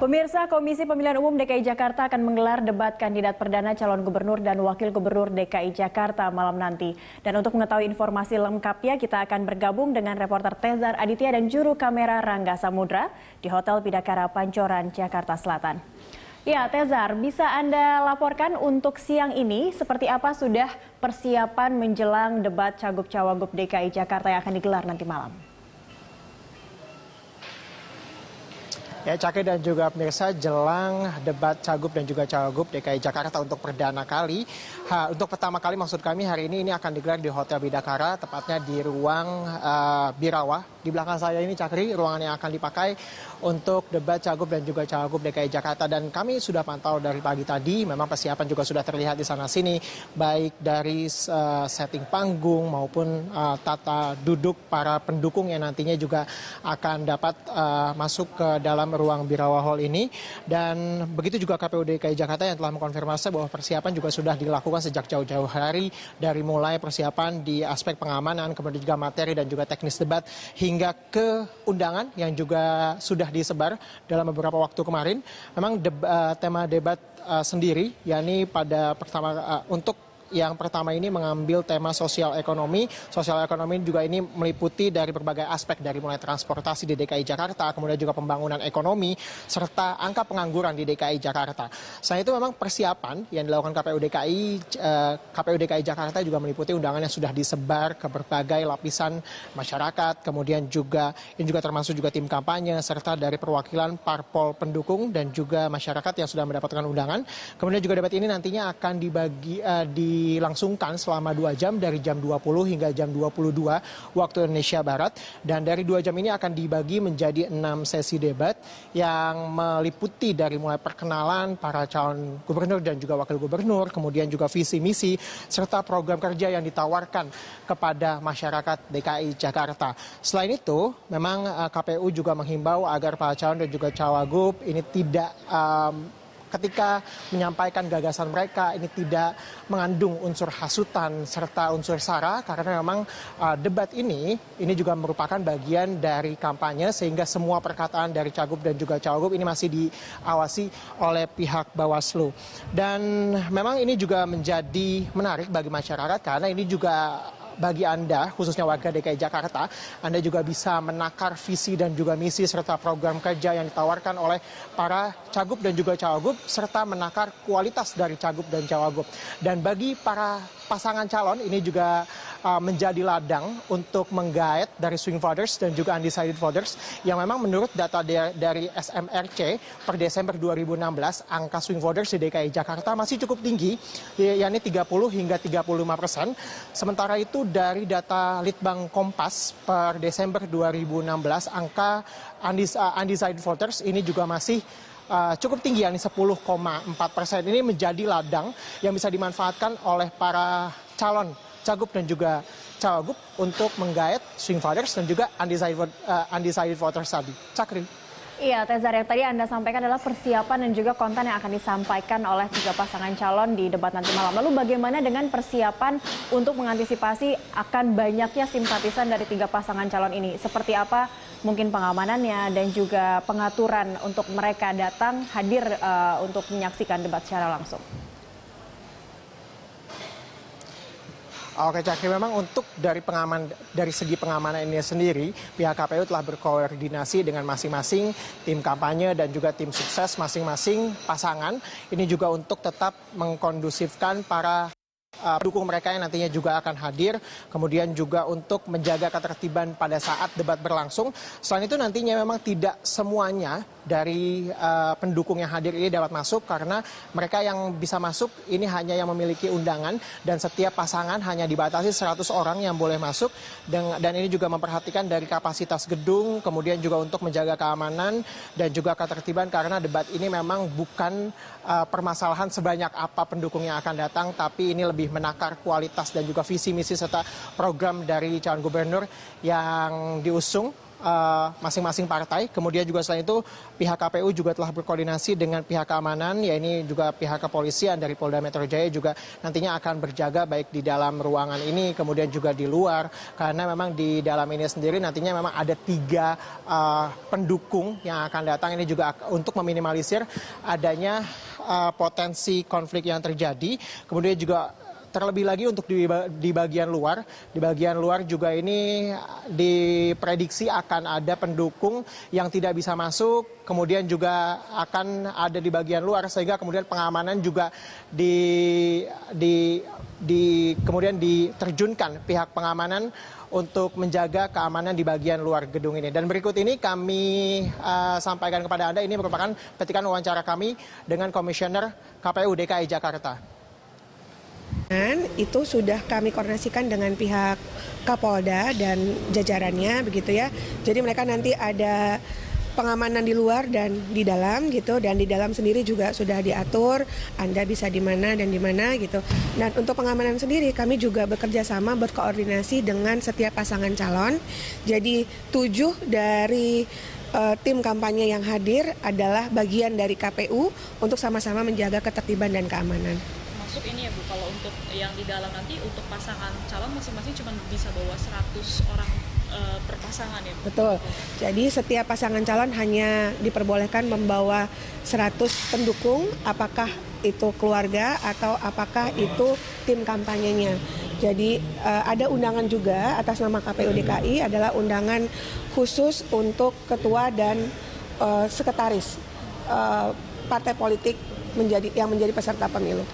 Pemirsa, Komisi Pemilihan Umum DKI Jakarta akan menggelar debat kandidat perdana calon gubernur dan wakil gubernur DKI Jakarta malam nanti. Dan untuk mengetahui informasi lengkapnya, kita akan bergabung dengan reporter Tezar Aditya dan juru kamera Rangga Samudra di Hotel Bidakara Pancoran, Jakarta Selatan. Ya, Tezar, bisa Anda laporkan untuk siang ini seperti apa sudah persiapan menjelang debat Cagup-Cawagup DKI Jakarta yang akan digelar nanti malam? Ya, Cake dan juga pemirsa, jelang debat Cagup dan juga Cawagup DKI Jakarta untuk perdana kali, untuk pertama kali maksud kami hari ini akan digelar di Hotel Bidakara, tepatnya di ruang Birawa. Di belakang saya ini, Cakri, ruangan yang akan dipakai untuk debat Cagup dan juga Cawagup DKI Jakarta. Dan kami sudah pantau dari pagi tadi, memang persiapan juga sudah terlihat di sana-sini, baik dari setting panggung maupun tata duduk para pendukung yang nantinya juga akan dapat masuk ke dalam ruang Birawa Hall ini. Dan begitu juga KPU DKI Jakarta yang telah mengkonfirmasi bahwa persiapan juga sudah dilakukan sejak jauh-jauh hari, dari mulai persiapan di aspek pengamanan, kemudian juga materi dan juga teknis debat, hingga ke undangan yang juga sudah disebar dalam beberapa waktu kemarin. Memang tema debat sendiri, yakni pada untuk yang pertama ini mengambil tema sosial ekonomi. Sosial ekonomi juga ini meliputi dari berbagai aspek, dari mulai transportasi di DKI Jakarta, kemudian juga pembangunan ekonomi, serta angka pengangguran di DKI Jakarta. Selain itu memang persiapan yang dilakukan KPU DKI Jakarta juga meliputi undangan yang sudah disebar ke berbagai lapisan masyarakat, kemudian juga ini juga termasuk juga tim kampanye, serta dari perwakilan parpol pendukung dan juga masyarakat yang sudah mendapatkan undangan. Kemudian juga debat ini nantinya akan dilangsungkan selama 2 jam dari jam 20 hingga jam 22 waktu Indonesia Barat. Dan dari 2 jam ini akan dibagi menjadi 6 sesi debat yang meliputi dari mulai perkenalan para calon gubernur dan juga wakil gubernur, kemudian juga visi misi, serta program kerja yang ditawarkan kepada masyarakat DKI Jakarta. Selain itu, memang KPU juga menghimbau agar para calon dan juga cawagup ini tidak ketika menyampaikan gagasan mereka ini tidak mengandung unsur hasutan serta unsur sara, karena memang debat ini juga merupakan bagian dari kampanye, sehingga semua perkataan dari Cagup dan juga Cawagup ini masih diawasi oleh pihak Bawaslu. Dan memang ini juga menjadi menarik bagi masyarakat, karena ini juga bagi Anda, khususnya warga DKI Jakarta, Anda juga bisa menakar visi dan juga misi serta program kerja yang ditawarkan oleh para Cagup dan juga Cawagup, serta menakar kualitas dari Cagup dan Cawagup. Dan bagi para pasangan calon ini juga menjadi ladang untuk menggait dari swing voters dan juga undecided voters, yang memang menurut data dari SMRC per Desember 2016, angka swing voters di DKI Jakarta masih cukup tinggi, yakni 30 hingga 35%. Sementara itu dari data Litbang Kompas per Desember 2016, angka undecided voters ini juga masih cukup tinggi, yakni 10,4%. Ini menjadi ladang yang bisa dimanfaatkan oleh para calon Cagup dan juga Cawagup untuk menggait swing voters dan juga undecided voters tadi. Cakri. Iya, Tezar, yang tadi Anda sampaikan adalah persiapan dan juga konten yang akan disampaikan oleh 3 pasangan calon di debat nanti malam. Lalu bagaimana dengan persiapan untuk mengantisipasi akan banyaknya simpatisan dari 3 pasangan calon ini? Seperti apa mungkin pengamanannya dan juga pengaturan untuk mereka datang hadir untuk menyaksikan debat secara langsung? Oke, Cakri, memang untuk dari segi pengamanan ini sendiri, pihak KPU telah berkoordinasi dengan masing-masing tim kampanye dan juga tim sukses masing-masing pasangan. Ini juga untuk tetap mengkondusifkan para pendukung mereka yang nantinya juga akan hadir, kemudian juga untuk menjaga ketertiban pada saat debat berlangsung. Selain itu nantinya memang tidak semuanya dari pendukung yang hadir ini dapat masuk, karena mereka yang bisa masuk ini hanya yang memiliki undangan, dan setiap pasangan hanya dibatasi 100 orang yang boleh masuk, dan ini juga memperhatikan dari kapasitas gedung, kemudian juga untuk menjaga keamanan dan juga ketertiban, karena debat ini memang bukan permasalahan sebanyak apa pendukung yang akan datang, tapi ini lebih menakar kualitas dan juga visi misi serta program dari calon gubernur yang diusung masing-masing partai. Kemudian juga selain itu pihak KPU juga telah berkoordinasi dengan pihak keamanan, ya ini juga pihak kepolisian dari Polda Metro Jaya juga nantinya akan berjaga baik di dalam ruangan ini kemudian juga di luar, karena memang di dalam ini sendiri nantinya memang ada 3 pendukung yang akan datang. Ini juga untuk meminimalisir adanya potensi konflik yang terjadi. Kemudian juga terlebih lagi untuk di bagian luar. Di bagian luar juga ini diprediksi akan ada pendukung yang tidak bisa masuk, kemudian juga akan ada di bagian luar, sehingga kemudian pengamanan juga kemudian diterjunkan pihak pengamanan untuk menjaga keamanan di bagian luar gedung ini. Dan berikut ini kami sampaikan kepada Anda, ini merupakan petikan wawancara kami dengan Komisioner KPU DKI Jakarta. Itu sudah kami koordinasikan dengan pihak Kapolda dan jajarannya begitu ya. Jadi mereka nanti ada pengamanan di luar dan di dalam gitu, dan di dalam sendiri juga sudah diatur Anda bisa di mana dan di mana gitu. Dan untuk pengamanan sendiri kami juga bekerja sama berkoordinasi dengan setiap pasangan calon. Jadi 7 dari tim kampanye yang hadir adalah bagian dari KPU untuk sama-sama menjaga ketertiban dan keamanan. Masuk ini ya Bu, kalau untuk yang di dalam nanti untuk pasangan calon masing-masing cuma bisa bawa 100 orang per pasangan ya Bu? Betul, jadi setiap pasangan calon hanya diperbolehkan membawa 100 pendukung, apakah itu keluarga atau apakah itu tim kampanyenya. Jadi ada undangan juga atas nama KPU DKI, adalah undangan khusus untuk ketua dan sekretaris partai politik yang menjadi peserta pemilu.